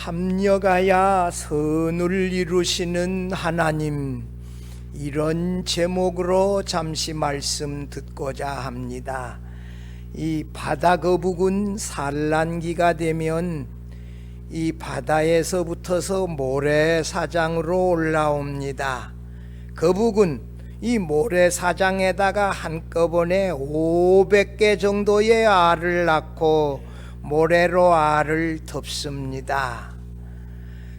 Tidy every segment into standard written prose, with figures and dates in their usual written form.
합력하여 선을 이루시는 하나님, 이런 제목으로 잠시 말씀 듣고자 합니다. 이 바다 거북은 산란기가 되면 이 바다에서 붙어서 모래사장으로 올라옵니다. 거북은 이 모래사장에다가 한꺼번에 500개 정도의 알을 낳고 모래로 알을 덮습니다.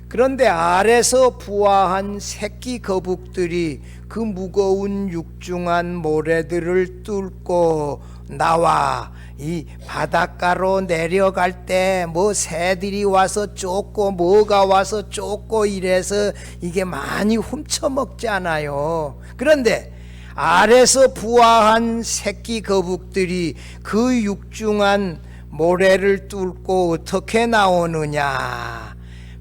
그런데 알에서 부화한 새끼 거북들이 그 무거운 육중한 모래들을 뚫고 나와 이 바닷가로 내려갈 때 뭐 새들이 와서 쫓고 뭐가 와서 쫓고 이래서 이게 많이 훔쳐먹잖아요. 그런데 알에서 부화한 새끼 거북들이 그 육중한 모래를 뚫고 어떻게 나오느냐?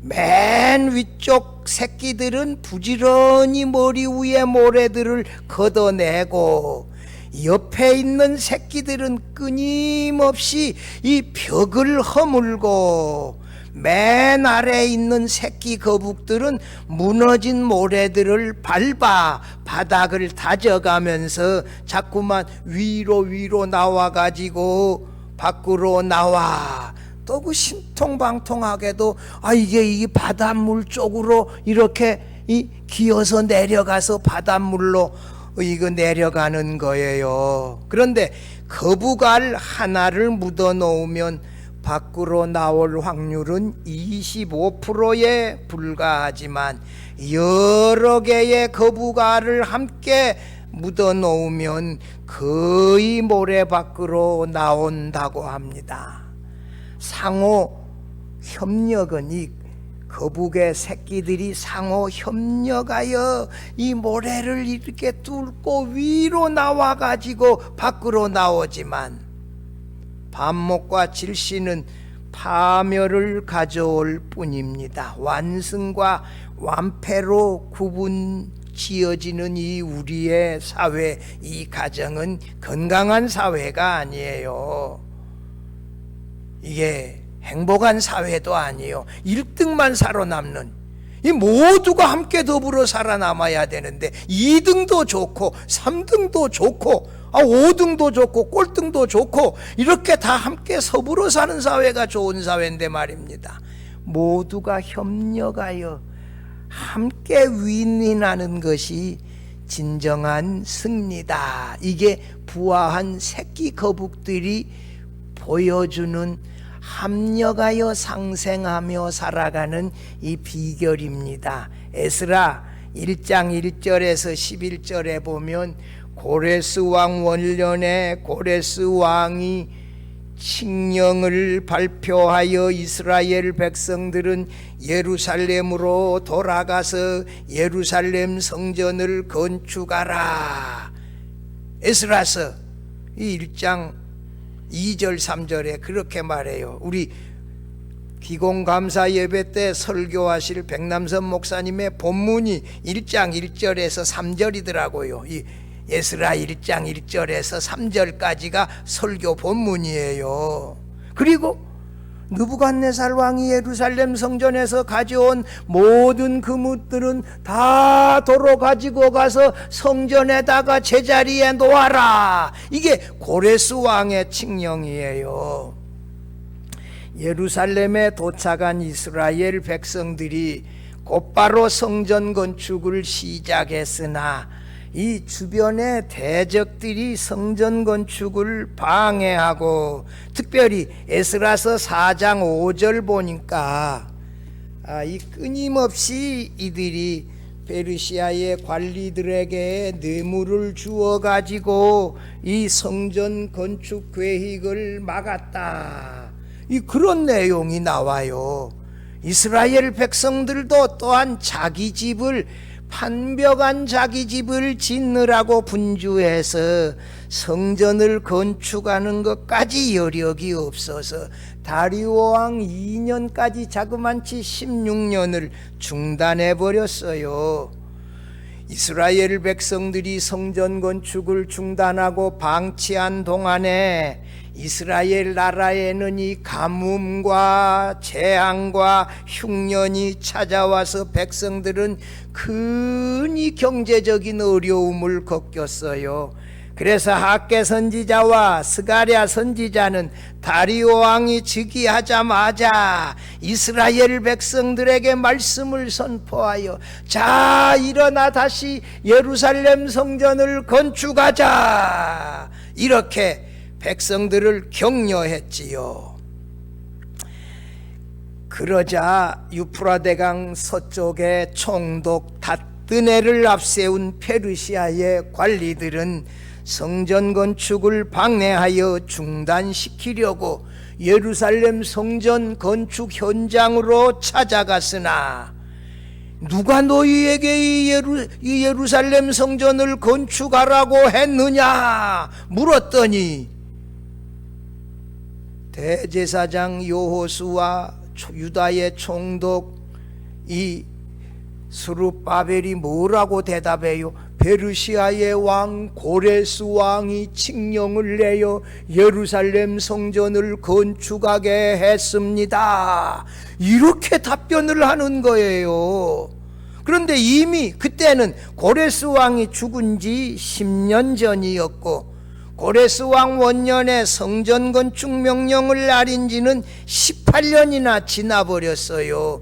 맨 위쪽 새끼들은 부지런히 머리 위에 모래들을 걷어내고 옆에 있는 새끼들은 끊임없이 이 벽을 허물고 맨 아래에 있는 새끼 거북들은 무너진 모래들을 밟아 바닥을 다져가면서 자꾸만 위로 나와가지고 밖으로 나와 또 그 신통방통하게도 이게 이 바닷물 쪽으로 이렇게 기어서 내려가서 바닷물로 이거 내려가는 거예요. 그런데 거북알 하나를 묻어 놓으면 밖으로 나올 확률은 25%에 불과하지만 여러 개의 거북알을 함께 묻어 놓으면 거의 모래 밖으로 나온다고 합니다. 상호 협력은 이 거북의 새끼들이 상호 협력하여 이 모래를 이렇게 뚫고 위로 나와가지고 밖으로 나오지만 반목과 질시는 파멸을 가져올 뿐입니다. 완승과 완패로 구분 지어지는 이 우리의 사회, 이 가정은 건강한 사회가 아니에요. 이게 행복한 사회도 아니에요. 1등만 살아남는, 이 모두가 함께 더불어 살아남아야 되는데 2등도 좋고 3등도 좋고 5등도 좋고 꼴등도 좋고 이렇게 다 함께 서불어 사는 사회가 좋은 사회인데 말입니다. 모두가 협력하여 함께 윈윈하는 것이 진정한 승리다. 이게 부화한 새끼 거북들이 보여주는 합력하여 상생하며 살아가는 이 비결입니다. 에스라 1장 1절에서 11절에 보면 고레스 왕 원년에 고레스 왕이 칙령을 발표하여 이스라엘 백성들은 예루살렘으로 돌아가서 예루살렘 성전을 건축하라. 에스라서 이 1장 2절 3절에 그렇게 말해요. 우리 기공감사 예배 때 설교하실 백남선 목사님의 본문이 1장 1절에서 3절이더라고요. 이 에스라 1장 1절에서 3절까지가 설교 본문이에요. 그리고 느부갓네살 왕이 예루살렘 성전에서 가져온 모든 금物들은 다 도로 가지고 가서 성전에다가 제자리에 놓아라. 이게 고레스 왕의 칙령이에요. 예루살렘에 도착한 이스라엘 백성들이 곧바로 성전 건축을 시작했으나 이 주변의 대적들이 성전 건축을 방해하고, 특별히 에스라서 4장 5절 보니까 이 끊임없이 이들이 페르시아의 관리들에게 뇌물을 주어 가지고 이 성전 건축 계획을 막았다. 그런 내용이 나와요. 이스라엘 백성들도 또한 자기 집을 판벽한 자기 집을 짓느라고 분주해서 성전을 건축하는 것까지 여력이 없어서 다리오 왕 2년까지 자그만치 16년을 중단해 버렸어요. 이스라엘 백성들이 성전 건축을 중단하고 방치한 동안에 이스라엘 나라에는 이 가뭄과 재앙과 흉년이 찾아와서 백성들은 큰 이 경제적인 어려움을 겪었어요. 그래서 학개 선지자와 스가랴 선지자는 다리오 왕이 즉위하자마자 이스라엘 백성들에게 말씀을 선포하여 자 일어나 다시 예루살렘 성전을 건축하자 이렇게 백성들을 격려했지요. 그러자 유프라데강 서쪽에 총독 닷드네를 앞세운 페르시아의 관리들은 성전 건축을 방해하여 중단시키려고 예루살렘 성전 건축 현장으로 찾아갔으나 누가 너희에게 이 예루살렘 성전을 건축하라고 했느냐 물었더니 대제사장 여호수와 유다의 총독 이 스룹바벨이 뭐라고 대답해요? 페르시아의 왕 고레스 왕이 칙령을 내어 예루살렘 성전을 건축하게 했습니다. 이렇게 답변을 하는 거예요. 그런데 이미 그때는 고레스 왕이 죽은 지 10년 전이었고 고레스 왕 원년에 성전 건축 명령을 내린 지는 18년이나 지나버렸어요.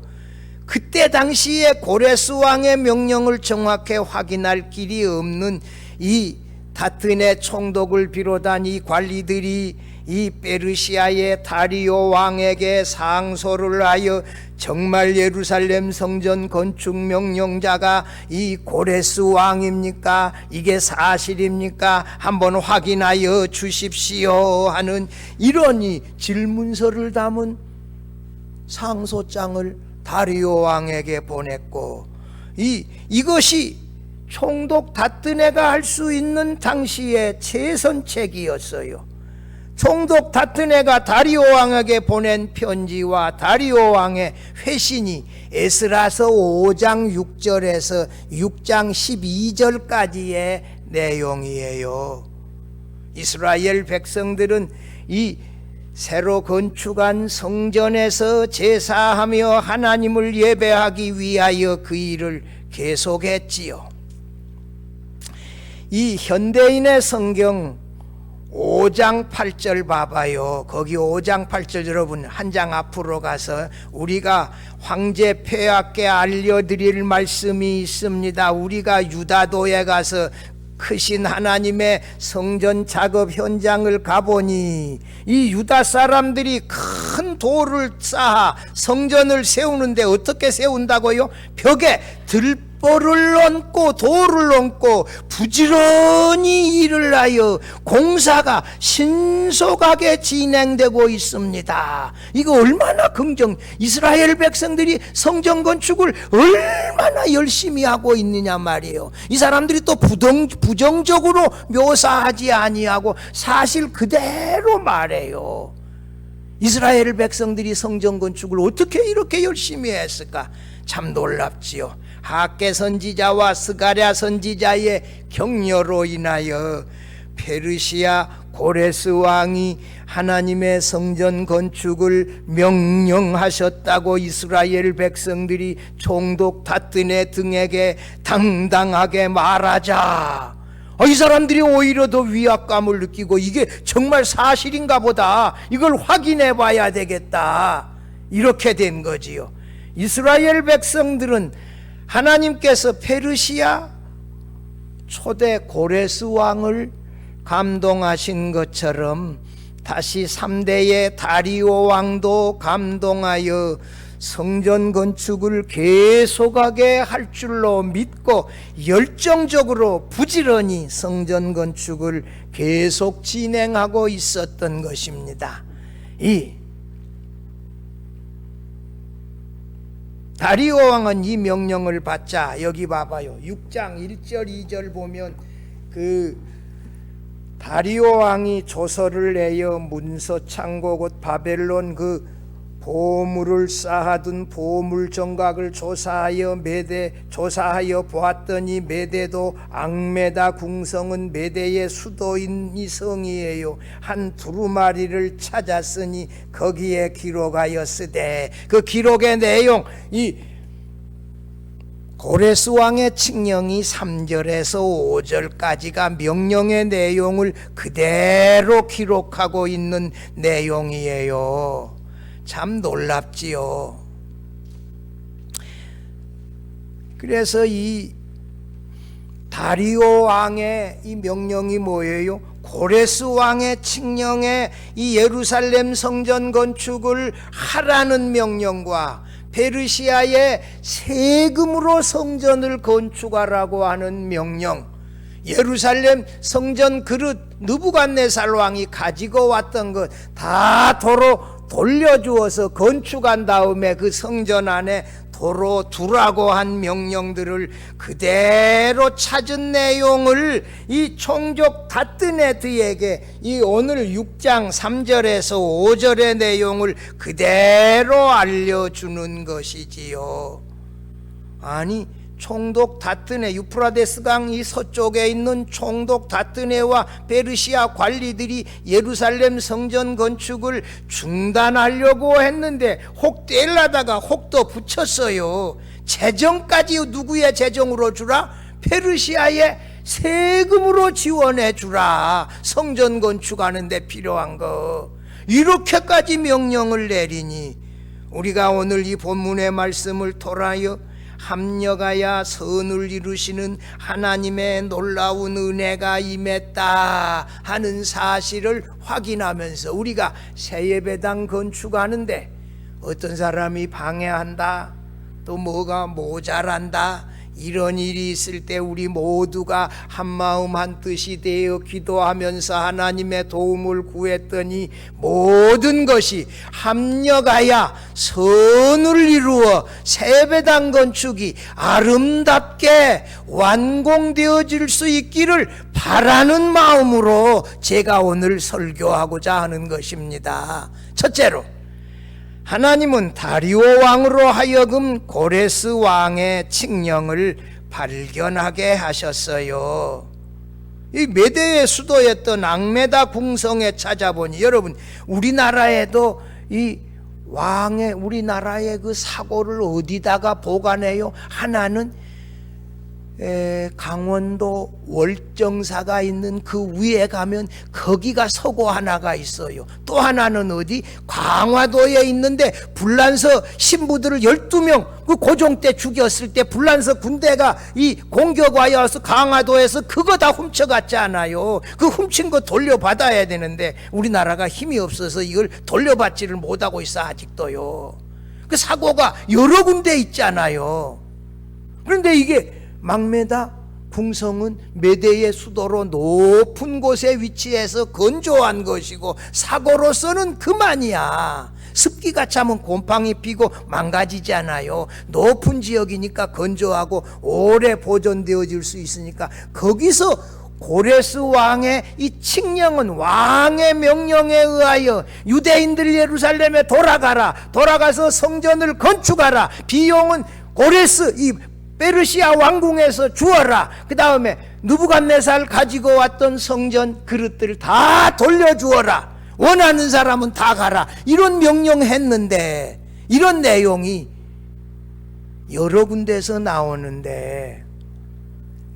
그때 당시에 고레스 왕의 명령을 정확히 확인할 길이 없는 이 다트네 총독을 비롯한 이 관리들이 이 페르시아의 다리오 왕에게 상소를 하여 정말 예루살렘 성전 건축 명령자가 이 고레스 왕입니까? 이게 사실입니까? 한번 확인하여 주십시오 하는 이런 이 질문서를 담은 상소장을 다리오 왕에게 보냈고 이것이 총독 다트네가 할 수 있는 당시의 최선책이었어요. 총독 다트네가 다리오 왕에게 보낸 편지와 다리오 왕의 회신이 에스라서 5장 6절에서 6장 12절까지의 내용이에요. 이스라엘 백성들은 이 새로 건축한 성전에서 제사하며 하나님을 예배하기 위하여 그 일을 계속했지요. 이 현대인의 성경 5장 8절 봐봐요. 거기 5장 8절 여러분 한 장 앞으로 가서 우리가 황제 폐하께 알려드릴 말씀이 있습니다. 우리가 유다도에 가서 크신 하나님의 성전 작업 현장을 가보니 이 유다 사람들이 큰 돌을 쌓아 성전을 세우는데 어떻게 세운다고요? 벽에 들보를 얹고 돌을 얹고 부지런히 일을 하여 공사가 신속하게 진행되고 있습니다. 이거 얼마나 이스라엘 백성들이 성전 건축을 얼마나 열심히 하고 있느냐 말이에요. 이 사람들이 또 부정적으로 묘사하지 아니하고 사실 그대로 말해요. 이스라엘 백성들이 성전 건축을 어떻게 이렇게 열심히 했을까? 참 놀랍지요. 학개 선지자와 스가랴 선지자의 격려로 인하여 페르시아 고레스 왕이 하나님의 성전 건축을 명령하셨다고 이스라엘 백성들이 총독 다트네 등에게 당당하게 말하자 이 사람들이 오히려 더 위압감을 느끼고 이게 정말 사실인가 보다, 이걸 확인해 봐야 되겠다, 이렇게 된 거지요. 이스라엘 백성들은 하나님께서 페르시아 초대 고레스 왕을 감동하신 것처럼 다시 3대의 다리오 왕도 감동하여 성전 건축을 계속하게 할 줄로 믿고 열정적으로 부지런히 성전 건축을 계속 진행하고 있었던 것입니다. 이 다리오 왕은 이 명령을 받자, 여기 봐봐요. 6장 1절 2절 보면 그 다리오 왕이 조서를 내어 문서 창고 곧 바벨론 그 보물을 쌓아둔 보물 정각을 조사하여 보았더니 메대도 앙메다 궁성은 메대의 수도인 이 성이에요. 한 두루마리를 찾았으니 거기에 기록하였으되, 그 기록의 내용, 이 고레스 왕의 칙령이 3절에서 5절까지가 명령의 내용을 그대로 기록하고 있는 내용이에요. 참 놀랍지요. 그래서 이 다리오 왕의 이 명령이 뭐예요? 고레스 왕의 칙령에 이 예루살렘 성전 건축을 하라는 명령과 페르시아의 세금으로 성전을 건축하라고 하는 명령, 예루살렘 성전 그릇 느부갓네살 왕이 가지고 왔던 것 다 도로 돌려주어서 건축한 다음에 그 성전 안에 도로 두라고 한 명령들을 그대로 찾은 내용을 이 총족 다뜨네드에게 이 오늘 6장 3절에서 5절의 내용을 그대로 알려주는 것이지요. 아니, 총독 다뜨네, 유프라데스 강 이 서쪽에 있는 총독 다뜨네와 페르시아 관리들이 예루살렘 성전 건축을 중단하려고 했는데 혹 떼려다가 혹도 붙였어요. 재정까지 누구의 재정으로 주라? 페르시아의 세금으로 지원해 주라. 성전 건축하는데 필요한 거. 이렇게까지 명령을 내리니 우리가 오늘 이 본문의 말씀을 통하여 합력하여 선을 이루시는 하나님의 놀라운 은혜가 임했다 하는 사실을 확인하면서 우리가 새예배당 건축하는데 어떤 사람이 방해한다, 또 뭐가 모자란다, 이런 일이 있을 때 우리 모두가 한마음 한뜻이 되어 기도하면서 하나님의 도움을 구했더니 모든 것이 합력하여 선을 이루어 새배당 건축이 아름답게 완공되어질 수 있기를 바라는 마음으로 제가 오늘 설교하고자 하는 것입니다. 첫째로, 하나님은 다리오 왕으로 하여금 고레스 왕의 칙령을 발견하게 하셨어요. 이 메대의 수도였던 앙메다 궁성에 찾아보니, 여러분, 우리나라에도 이 왕의, 우리나라의 그 사고를 어디다가 보관해요? 하나는 강원도 월정사가 있는 그 위에 가면 거기가 서고 하나가 있어요. 또 하나는 어디? 강화도에 있는데 불란서 신부들을 12명 그 고종 때 죽였을 때 불란서 군대가 이 공격 와서 강화도에서 그거 다 훔쳐갔잖아요. 그 훔친 거 돌려받아야 되는데 우리나라가 힘이 없어서 이걸 돌려받지를 못하고 있어 아직도요. 그 사고가 여러 군데 있잖아요. 그런데 이게 망메다 궁성은 메대의 수도로 높은 곳에 위치해서 건조한 것이고 사고로서는 그만이야. 습기가 차면 곰팡이 피고 망가지잖아요. 높은 지역이니까 건조하고 오래 보존되어질 수 있으니까 거기서 고레스 왕의 이 칙령은 왕의 명령에 의하여 유대인들 예루살렘에 돌아가서 성전을 건축하라. 비용은 고레스 이 페르시아 왕궁에서 주어라. 그 다음에 느부갓네살 가지고 왔던 성전 그릇들을 다 돌려주어라. 원하는 사람은 다 가라. 이런 명령했는데 이런 내용이 여러 군데서 나오는데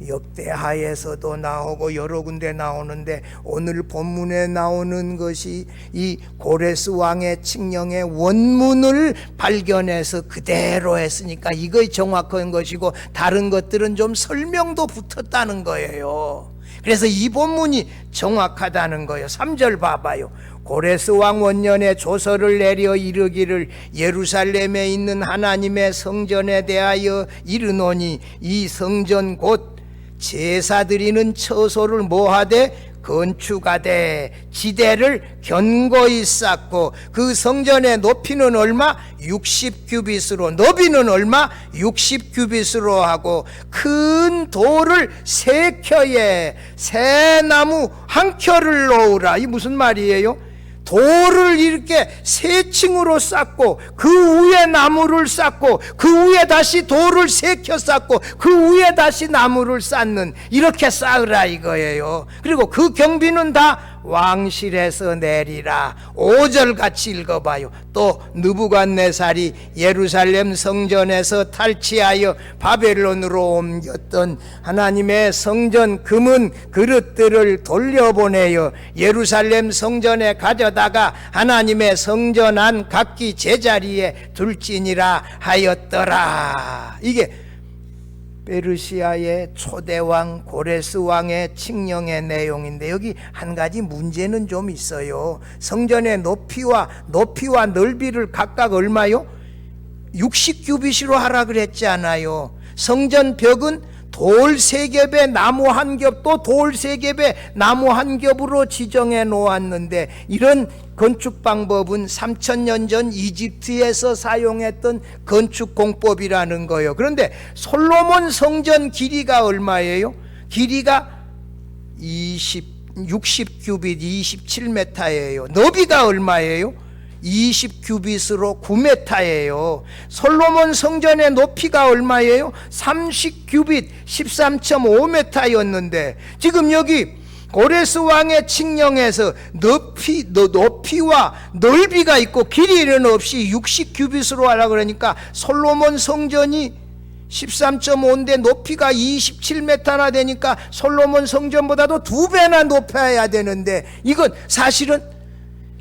역대하에서도 나오고 여러 군데 나오는데 오늘 본문에 나오는 것이 이 고레스 왕의 칙령의 원문을 발견해서 그대로 했으니까 이거 정확한 것이고 다른 것들은 좀 설명도 붙었다는 거예요. 그래서 이 본문이 정확하다는 거예요. 3절 봐봐요. 고레스 왕 원년에 조서를 내려 이르기를 예루살렘에 있는 하나님의 성전에 대하여 이르노니 이 성전 곧 제사 드리는 처소를 뭐하되 건축하되 지대를 견고히 쌓고 그 성전의 높이는 얼마? 60규빗으로, 너비는 얼마? 60규빗으로 하고 큰 돌을 3켜에 새 나무 한 켜를 놓으라. 이 무슨 말이에요? 돌을 이렇게 세 층으로 쌓고 그 위에 나무를 쌓고 그 위에 다시 돌을 새겨 쌓고 그 위에 다시 나무를 쌓는, 이렇게 쌓으라 이거예요. 그리고 그 경비는 다 왕실에서 내리라. 5절 같이 읽어봐요. 또 느부갓네살이 예루살렘 성전에서 탈취하여 바벨론으로 옮겼던 하나님의 성전 금은 그릇들을 돌려보내어 예루살렘 성전에 가져다가 하나님의 성전 안 각기 제자리에 둘지니라 하였더라. 이게 페르시아의 초대왕 고레스 왕의 칙령의 내용인데, 여기 한 가지 문제는 좀 있어요. 성전의 높이와 넓이를 각각 얼마요? 60규빗으로 하라 그랬지 않아요? 성전 벽은 돌 3겹에 나무 한 겹, 또 돌 3겹에 나무 한 겹으로 지정해 놓았는데, 이런 건축 방법은 3000년 전 이집트에서 사용했던 건축 공법이라는 거예요. 그런데 솔로몬 성전 길이가 얼마예요? 길이가 60규빗 27m예요. 너비가 얼마예요? 20규빗으로 9m예요. 솔로몬 성전의 높이가 얼마예요? 30규빗 13.5m였는데 지금 여기 고레스 왕의 칙령에서 높이와 넓이가 있고 길이는 없이 60규빗으로 하라 그러니까 솔로몬 성전이 13.5인데 높이가 27m나 되니까 솔로몬 성전보다도 2배나 높아야 되는데, 이건 사실은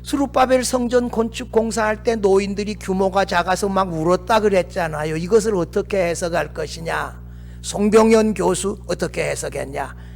스룹바벨 성전 건축 공사할 때 노인들이 규모가 작아서 막 울었다 그랬잖아요. 이것을 어떻게 해석할 것이냐? 송병현 교수 어떻게 해석했냐?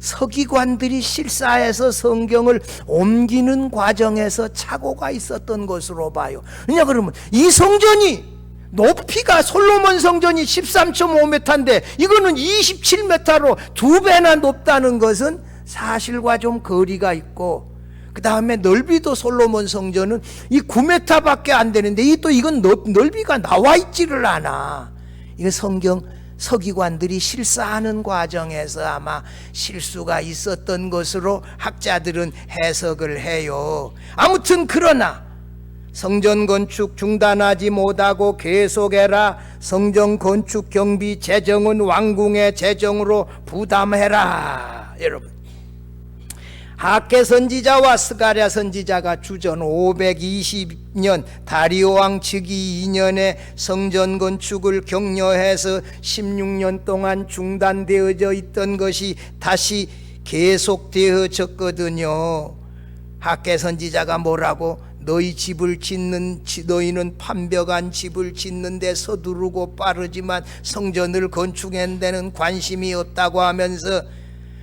서기관들이 실사해서 성경을 옮기는 과정에서 착오가 있었던 것으로 봐요. 왜냐 그러면 이 성전이 높이가 솔로몬 성전이 13.5m인데 이거는 27m로 2배나 높다는 것은 사실과 좀 거리가 있고, 그 다음에 넓이도 솔로몬 성전은 이 9m밖에 안 되는데 이건 넓이가 나와 있지를 않아. 이거 성경 서기관들이 실사하는 과정에서 아마 실수가 있었던 것으로 학자들은 해석을 해요. 아무튼 그러나 성전 건축 중단하지 못하고 계속해라. 성전 건축 경비 재정은 왕궁의 재정으로 부담해라. 여러분, 학개 선지자와 스가랴 선지자가 주전 520년 다리오 왕 즉위 2년에 성전 건축을 격려해서 16년 동안 중단되어져 있던 것이 다시 계속되어졌거든요. 학개 선지자가 뭐라고? 너희는 판벽한 집을 짓는데 서두르고 빠르지만 성전을 건축하는 데는 관심이 없다고 하면서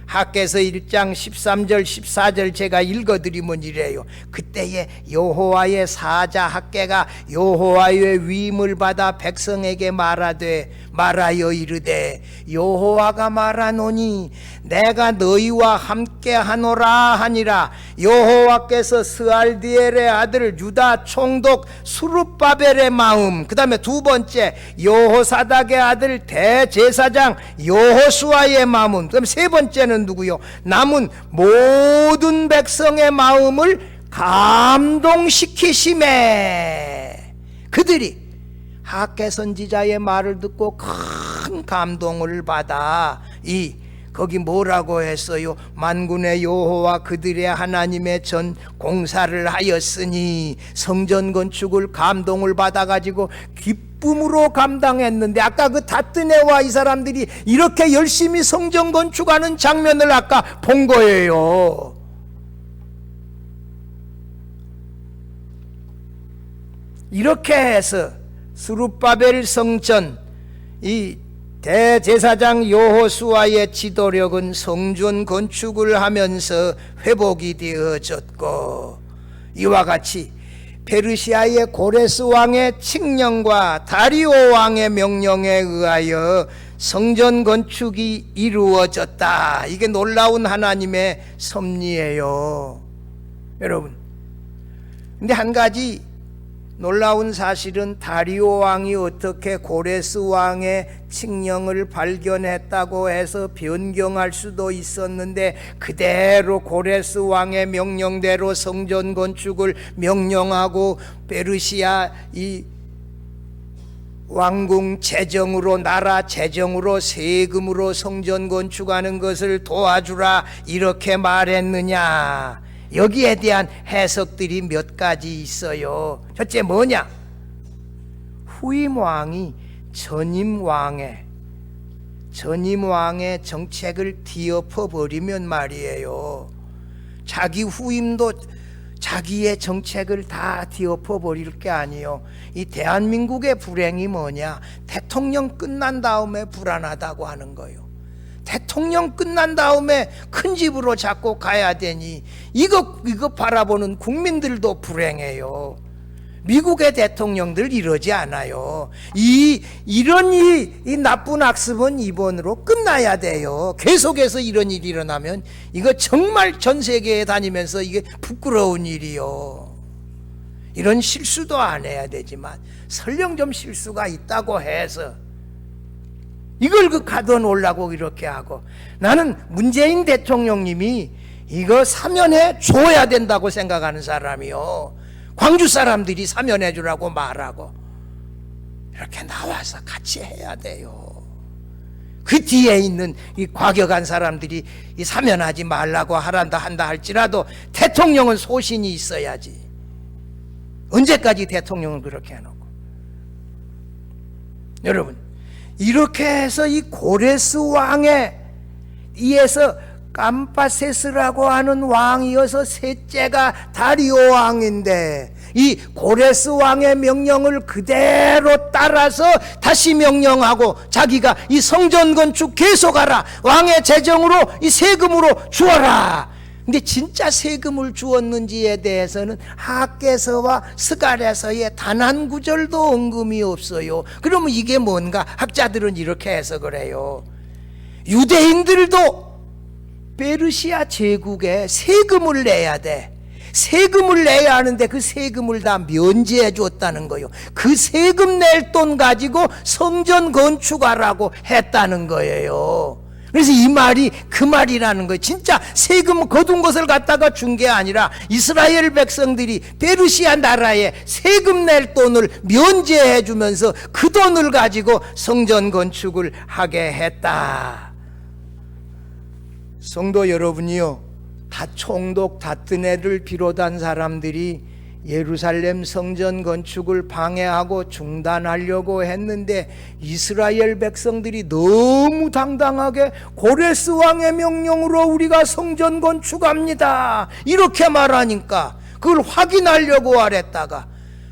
학개서 1장 13절 14절 제가 읽어드리면 이래요. 그때에 여호와의 사자 학개가 여호와의 위임을 받아 백성에게 말하여 이르되, 여호와가 말하노니 내가 너희와 함께 하노라 하니라. 여호와께서 스알디엘의 아들 유다 총독 수룹바벨의 마음, 그 다음에 두 번째 여호사닥의 아들 대제사장 여호수아의 마음, 그 다음에 세 번째는 누구요? 남은 모든 백성의 마음을 감동시키심에, 그들이 학개 선지자의 말을 듣고 큰 감동을 받아 거기 뭐라고 했어요? 만군의 여호와 그들의 하나님의 전 공사를 하였으니, 성전 건축을 감동을 받아가지고 기쁨으로 감당했는데, 아까 그 다뜨네와 이 사람들이 이렇게 열심히 성전 건축하는 장면을 아까 본 거예요. 이렇게 해서 스룹바벨 성전, 이 대제사장 여호수아의 지도력은 성전 건축을 하면서 회복이 되어졌고, 이와 같이 페르시아의 고레스 왕의 칙령과 다리오 왕의 명령에 의하여 성전 건축이 이루어졌다. 이게 놀라운 하나님의 섭리예요. 여러분, 근데 한 가지 놀라운 사실은 다리오 왕이 어떻게 고레스 왕의 칙령을 발견했다고 해서 변경할 수도 있었는데 그대로 고레스 왕의 명령대로 성전 건축을 명령하고 페르시아 이 왕궁 재정으로 나라 재정으로 세금으로 성전 건축하는 것을 도와주라 이렇게 말했느냐? 여기에 대한 해석들이 몇 가지 있어요. 첫째 뭐냐? 후임 왕이 전임 왕의 정책을 뒤엎어 버리면 말이에요. 자기 후임도 자기의 정책을 다 뒤엎어 버릴 게 아니에요. 이 대한민국의 불행이 뭐냐? 대통령 끝난 다음에 불안하다고 하는 거예요. 대통령 끝난 다음에 큰 집으로 자꾸 가야 되니 이거 바라보는 국민들도 불행해요. 미국의 대통령들 이러지 않아요. 이런 이 나쁜 악습은 이번으로 끝나야 돼요. 계속해서 이런 일이 일어나면 이거 정말 전 세계에 다니면서 이게 부끄러운 일이요. 이런 실수도 안 해야 되지만 설령 좀 실수가 있다고 해서 이걸 가둬놓으려고 이렇게 하고, 나는 문재인 대통령님이 이거 사면해 줘야 된다고 생각하는 사람이요. 광주 사람들이 사면해 주라고 말하고 이렇게 나와서 같이 해야 돼요. 그 뒤에 있는 이 과격한 사람들이 이 사면하지 말라고 한다 할지라도 대통령은 소신이 있어야지. 언제까지 대통령을 그렇게 해놓고. 여러분, 이렇게 해서 이 고레스 왕에 의해서 깜파세스라고 하는 왕이어서 셋째가 다리오 왕인데, 이 고레스 왕의 명령을 그대로 따라서 다시 명령하고 자기가 이 성전 건축 계속하라, 왕의 재정으로 이 세금으로 주어라. 근데 진짜 세금을 주었는지에 대해서는 학개서와 스가랴서에 단 한 구절도 언급이 없어요. 그러면 이게 뭔가? 학자들은 이렇게 해석을 해요. 유대인들도 페르시아 제국에 세금을 내야 돼. 세금을 내야 하는데 그 세금을 다 면제해 줬다는 거예요. 그 세금 낼 돈 가지고 성전 건축하라고 했다는 거예요. 그래서 이 말이 그 말이라는 거예요. 진짜 세금 거둔 것을 갖다가 준 게 아니라 이스라엘 백성들이 페르시아 나라에 세금 낼 돈을 면제해 주면서 그 돈을 가지고 성전 건축을 하게 했다. 성도 여러분이요, 다 총독 다뜨네를 비롯한 사람들이 예루살렘 성전 건축을 방해하고 중단하려고 했는데 이스라엘 백성들이 너무 당당하게 고레스 왕의 명령으로 우리가 성전 건축합니다 이렇게 말하니까 그걸 확인하려고 하랬다가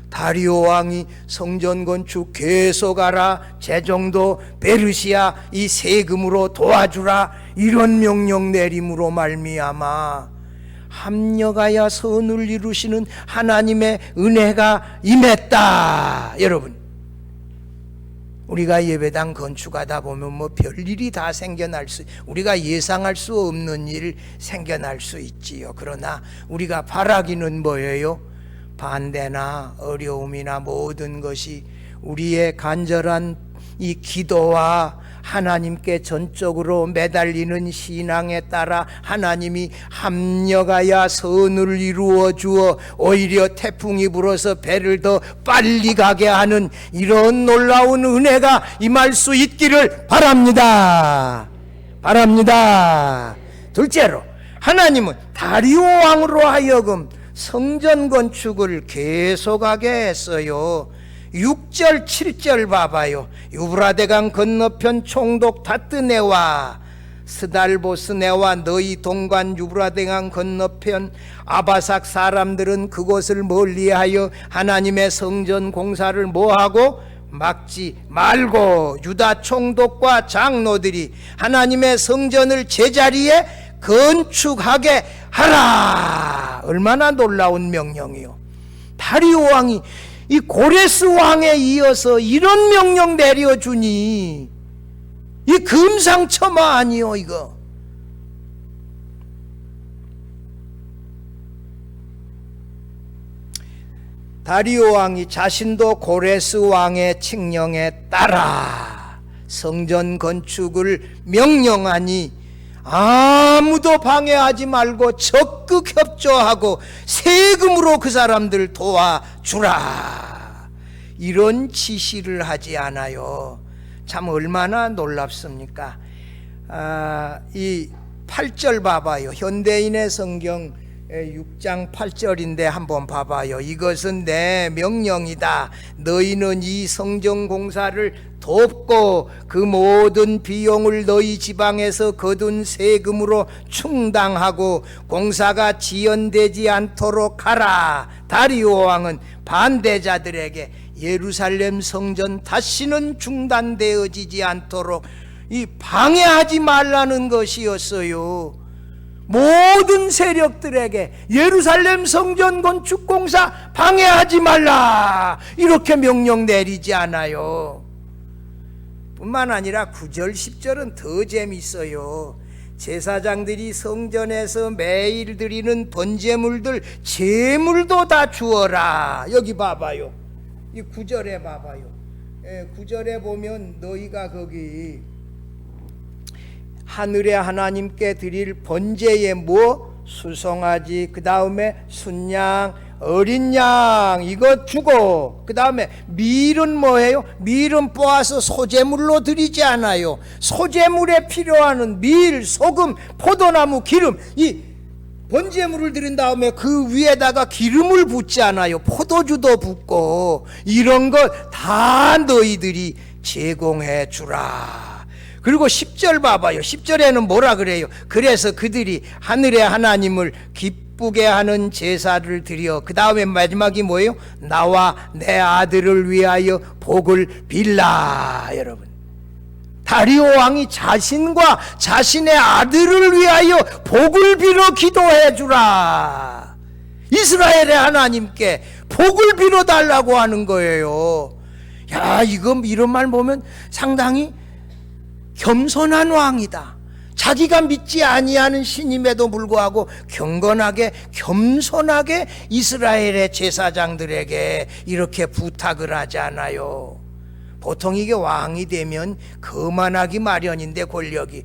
다리오 왕이 성전 건축 계속하라, 재정도 페르시아 이 세금으로 도와주라 이런 명령 내림으로 말미암아 합력하여 선을 이루시는 하나님의 은혜가 임했다. 여러분, 우리가 예배당 건축하다 보면 뭐 별일이 다 생겨날 수, 우리가 예상할 수 없는 일 생겨날 수 있지요. 그러나 우리가 바라기는 뭐예요? 반대나 어려움이나 모든 것이 우리의 간절한 이 기도와 하나님께 전적으로 매달리는 신앙에 따라 하나님이 합력하여 선을 이루어 주어 오히려 태풍이 불어서 배를 더 빨리 가게 하는 이런 놀라운 은혜가 임할 수 있기를 바랍니다. 바랍니다. 둘째로, 하나님은 다리오 왕으로 하여금 성전 건축을 계속하게 했어요. 6절 7절 봐봐요. 유브라데강 건너편 총독 다뜨네와 스달보스네와 너희 동관 유브라데강 건너편 아바삭 사람들은 그곳을 멀리하여 하나님의 성전 공사를 뭐하고 막지 말고 유다 총독과 장로들이 하나님의 성전을 제자리에 건축하게 하라. 얼마나 놀라운 명령이요. 다리오 왕이 이 고레스 왕에 이어서 이런 명령 내려주니 이 금상첨화 아니요 이거. 다리오 왕이 자신도 고레스 왕의 칙령에 따라 성전 건축을 명령하니 아무도 방해하지 말고 적극 협조하고 세금으로 그 사람들 도와주라, 이런 지시를 하지 않아요. 참 얼마나 놀랍습니까? 이 8절 봐봐요. 현대인의 성경 6장 8절인데 한번 봐봐요. 이것은 내 명령이다. 너희는 이 성전 공사를 돕고 그 모든 비용을 너희 지방에서 거둔 세금으로 충당하고 공사가 지연되지 않도록 하라. 다리오 왕은 반대자들에게 예루살렘 성전 다시는 중단되어지지 않도록 이 방해하지 말라는 것이었어요. 모든 세력들에게 예루살렘 성전 건축 공사 방해하지 말라, 이렇게 명령 내리지 않아요. 뿐만 아니라 9절 10절은 더 재밌어요. 제사장들이 성전에서 매일 드리는 번제물들 제물도 다 주어라. 여기 봐봐요. 이 9절에 봐봐요. 9절에 보면 너희가 거기 하늘의 하나님께 드릴 번제에 뭐 수송아지, 그 다음에 순양, 어린 양 이거 주고, 그 다음에 밀은 뭐예요? 밀은 뽑아서 소재물로 드리지 않아요. 소재물에 필요한 밀, 소금, 포도나무, 기름, 이 번제물을 드린 다음에 그 위에다가 기름을 붓지 않아요. 포도주도 붓고, 이런 것 다 너희들이 제공해 주라. 그리고 10절 봐봐요. 10절에는 뭐라 그래요? 그래서 그들이 하늘의 하나님을 기쁘게 하는 제사를 드려, 그 다음에 마지막이 뭐예요? 나와 내 아들을 위하여 복을 빌라. 여러분, 다리오 왕이 자신과 자신의 아들을 위하여 복을 빌어 기도해 주라. 이스라엘의 하나님께 복을 빌어 달라고 하는 거예요. 야, 이런 말 보면 상당히 겸손한 왕이다. 자기가 믿지 아니하는 신임에도 불구하고 경건하게 겸손하게 이스라엘의 제사장들에게 이렇게 부탁을 하지 않아요. 보통 이게 왕이 되면 거만하기 마련인데, 권력이,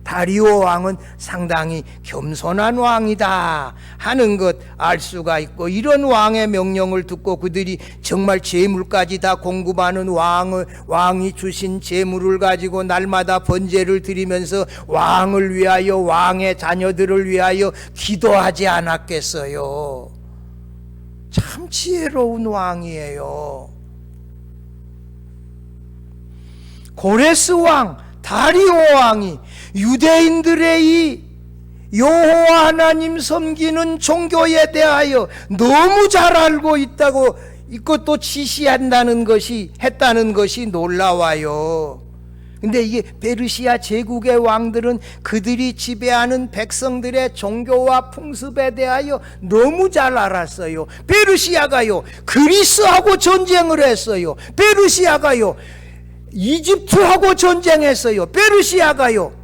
다리오 왕은 상당히 겸손한 왕이다 하는 것 알 수가 있고, 이런 왕의 명령을 듣고 그들이 정말 재물까지 다 공급하는 왕이 주신 재물을 가지고 날마다 번제를 드리면서 왕을 위하여, 왕의 자녀들을 위하여 기도하지 않았겠어요? 참 지혜로운 왕이에요. 고레스 왕, 다리오 왕이 유대인들의 이 여호와 하나님 섬기는 종교에 대하여 너무 잘 알고 있다고 이것도 지시한다는 것이, 했다는 것이 놀라워요. 근데 이게 페르시아 제국의 왕들은 그들이 지배하는 백성들의 종교와 풍습에 대하여 너무 잘 알았어요. 페르시아가요, 그리스하고 전쟁을 했어요. 페르시아가요, 이집트하고 전쟁했어요. 페르시아가요,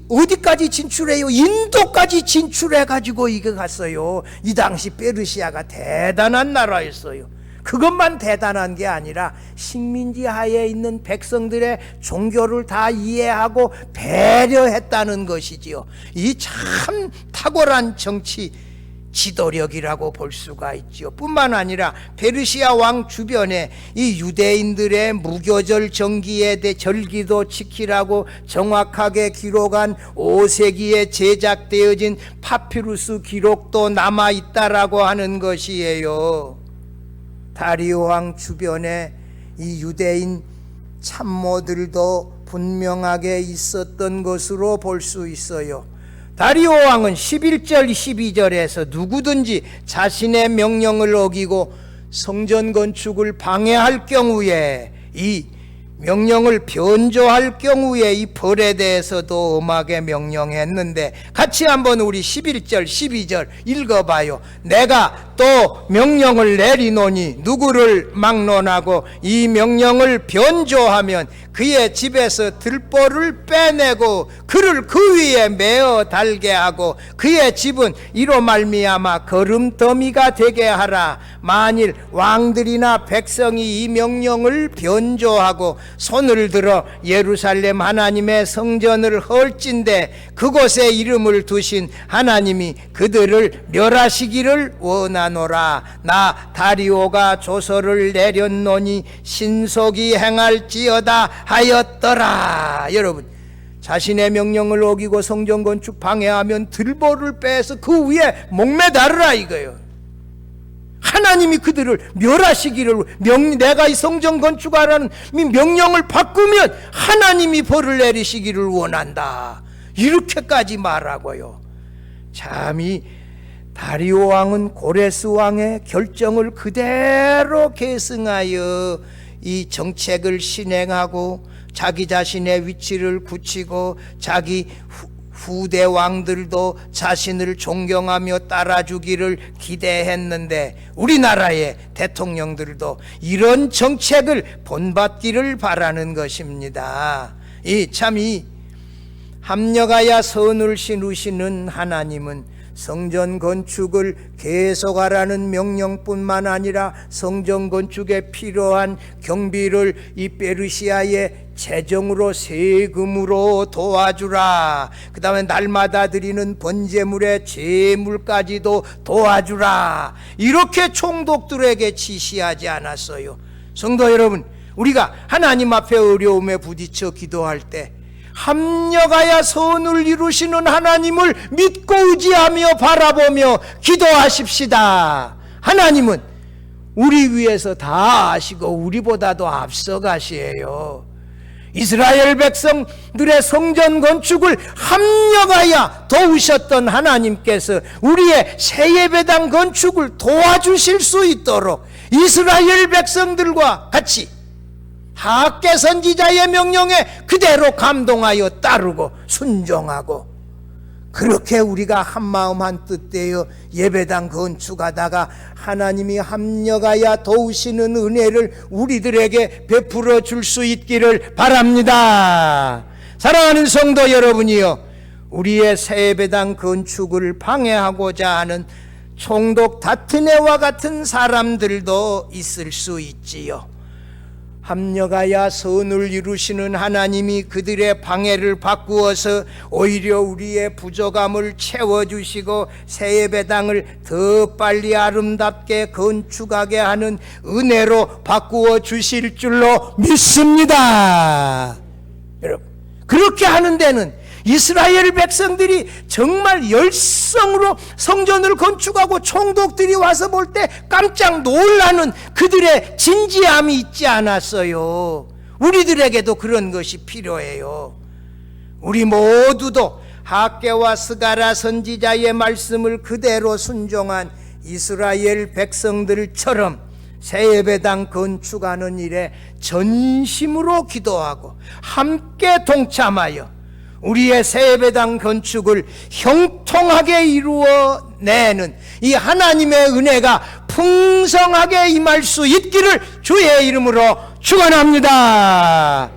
어디까지 진출해요? 인도까지 진출해가지고 이거 갔어요. 이 당시 페르시아가 대단한 나라였어요. 그것만 대단한 게 아니라 식민지 하에 있는 백성들의 종교를 다 이해하고 배려했다는 것이지요. 이 참 탁월한 정치 지도력이라고 볼 수가 있죠. 뿐만 아니라 페르시아 왕 주변에 이 유대인들의 무교절 정기에 대해 절기도 지키라고 정확하게 기록한 5세기에 제작되어진 파피루스 기록도 남아 있다라고 하는 것이에요. 다리오 왕 주변에 이 유대인 참모들도 분명하게 있었던 것으로 볼 수 있어요. 다리오 왕은 11절 12절에서 누구든지 자신의 명령을 어기고 성전 건축을 방해할 경우에, 이 명령을 변조할 경우에 이 벌에 대해서도 엄하게 명령했는데, 같이 한번 우리 11절 12절 읽어봐요. 내가 또 명령을 내리노니 누구를 막론하고 이 명령을 변조하면 그의 집에서 들보를 빼내고 그를 그 위에 메어 달게 하고 그의 집은 이로 말미암아 거름더미가 되게 하라. 만일 왕들이나 백성이 이 명령을 변조하고 손을 들어 예루살렘 하나님의 성전을 헐진대 그곳에 이름을 두신 하나님이 그들을 멸하시기를 원하노라. 나 다리오가 조서를 내렸노니 신속히 행할지어다 하였더라. 여러분, 자신의 명령을 어기고 성전 건축 방해하면 들보를 빼서 그 위에 목매달으라 이거예요. 하나님이 그들을 멸하시기를, 내가 이 성전 건축하라는 명령을 바꾸면 하나님이 벌을 내리시기를 원한다, 이렇게까지 말하고요. 참이 다리오 왕은 고레스 왕의 결정을 그대로 계승하여 이 정책을 실행하고 자기 자신의 위치를 굳히고 자기 후대 왕들도 자신을 존경하며 따라주기를 기대했는데 우리나라의 대통령들도 이런 정책을 본받기를 바라는 것입니다. 이 합력하여 선을 이루시는 하나님은 성전 건축을 계속하라는 명령뿐만 아니라 성전 건축에 필요한 경비를 이 페르시아의 재정으로 세금으로 도와주라. 그 다음에 날마다 드리는 번제물의 제물까지도 도와주라. 이렇게 총독들에게 지시하지 않았어요. 성도 여러분, 우리가 하나님 앞에 어려움에 부딪혀 기도할 때 합력하여 선을 이루시는 하나님을 믿고 의지하며 바라보며 기도하십시다. 하나님은 우리 위해서 다 아시고 우리보다도 앞서가시에요. 이스라엘 백성들의 성전 건축을 합력하여 도우셨던 하나님께서 우리의 새 예배당 건축을 도와주실 수 있도록 이스라엘 백성들과 같이 하악계 선지자의 명령에 그대로 감동하여 따르고 순종하고, 그렇게 우리가 한마음 한뜻되어 예배당 건축하다가 하나님이 합력하여 도우시는 은혜를 우리들에게 베풀어 줄 수 있기를 바랍니다. 사랑하는 성도 여러분이요, 우리의 새 예배당 건축을 방해하고자 하는 총독 다트네와 같은 사람들도 있을 수 있지요. 합력하여 선을 이루시는 하나님이 그들의 방해를 바꾸어서 오히려 우리의 부족함을 채워주시고 새 예배당을 더 빨리 아름답게 건축하게 하는 은혜로 바꾸어 주실 줄로 믿습니다. 여러분, 그렇게 하는 데는 이스라엘 백성들이 정말 열성으로 성전을 건축하고 총독들이 와서 볼 때 깜짝 놀라는 그들의 진지함이 있지 않았어요. 우리들에게도 그런 것이 필요해요. 우리 모두도 하악계와 스가랴 선지자의 말씀을 그대로 순종한 이스라엘 백성들처럼 새 예배당 건축하는 일에 전심으로 기도하고 함께 동참하여 우리의 새 예배당 건축을 형통하게 이루어내는 이 하나님의 은혜가 풍성하게 임할 수 있기를 주의 이름으로 축원합니다.